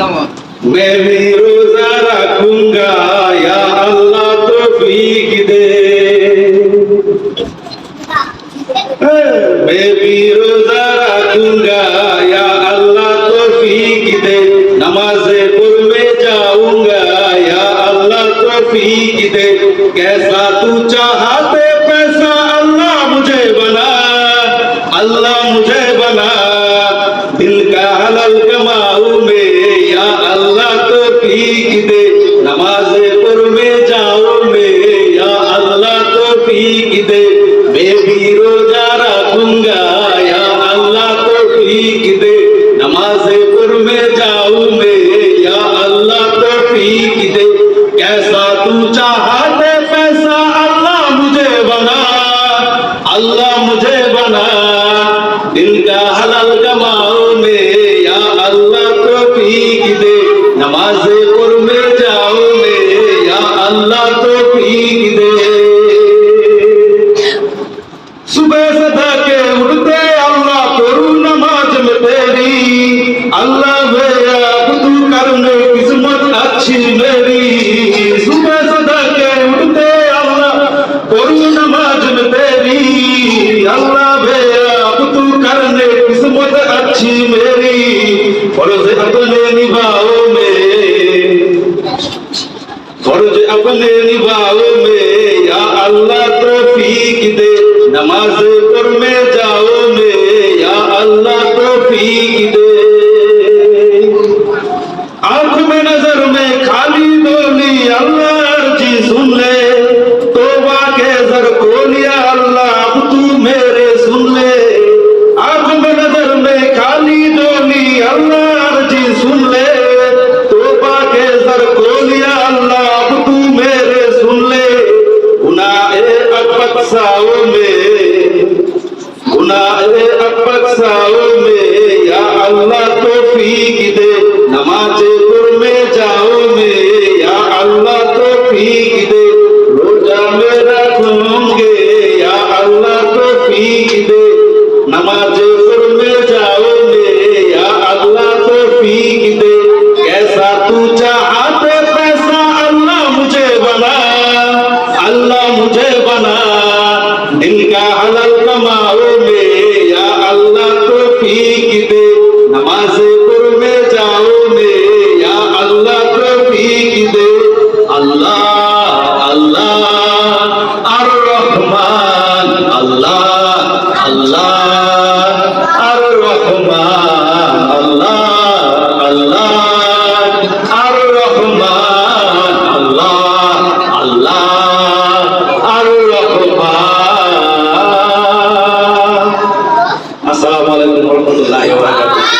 मैं भी रोजा रखूंगा या अल्लाह तौफीक दे। मैं भी रोजा रखूंगा या अल्लाह तौफीक दे। नमाज़े पढ़ने जाऊंगा या अल्लाह तौफीक दे। कैसा तू चाहते पैसा अल्लाह मुझे बना, अल्लाह मुझे बना। दिल का हलाल कमाऊं मैं या अल्लाह तौफीक दे। नमाज़े पढ़ने जाऊं मैं या अल्लाह तौफीक दे। मैं भी रोजा रखूंगा या अल्लाह तौफीक दे। नमाज़े पढ़ने जाऊं मैं या अल्लाह तौफीक दे। कैसा तू चाहते पैसा अल्लाह मुझे बना, अल्लाह मुझे बना। दिल का हलाल कमाओ में या अल्लाह तौफीक दे। नमाज़े पढ़ने जाओ में या अल्लाह तौफीक दे। सुबह से थके उठते अल्लाह करूं नमाज में तेरी। अल्लाह भैया तू करने किस्मत अच्छी मेरी। सुबह से थके उठते अल्लाह करूं नमाज में तेरी। अल्लाह भैया तू करने किस्मत अच्छी मेरी। फर्ज अपने निभाओ में, फर्ज अपने निभाओ में या अल्लाह तौफीक दे। नमाज़ पढ़ने जाओ में या अल्लाह तौफीक दे। आंख में नजर में खाली डोली अल्लाह अर्जी सुन ले। तौबा के जर खोलिया अल्लाह अब तू मेरे सुन ले। आंख में नजर में खाली डोली अल्लाह अर्जी सुन ले। तौबा के जर खोलिया अल्लाह अब तू मेरे सुन ले। गुनाहे अकबसाओ में, गुनाहे अकबसाओ में या अल्लाह तौफीक दे। नमाज़े पढ़ने जाओ में या अल्लाह तौफीक दे। रोजा में रखूंगे या अल्लाह तौफीक दे। नमाज़े पढ़ने जाओ में या अल्लाह तौफीक दे। कैसा तू चाहते पैसा अल्लाह मुझे बना, अल्लाह मुझे बना। दिल का हलाल कमाओ में या अल्लाह तौफीक दे। नमाज़े पढ़ने जाओ में या अल्लाह तौफीक दे। अल्लाह अल्लाह अर रहमान, अल्लाह अल्लाह अर रहमान, अल्लाह अल्लाह अर रहमान, अल्लाह अल्लाह अर रहमान। अस्सलामु अलैकुम व रहमतुल्लाहि व बरकातुहू।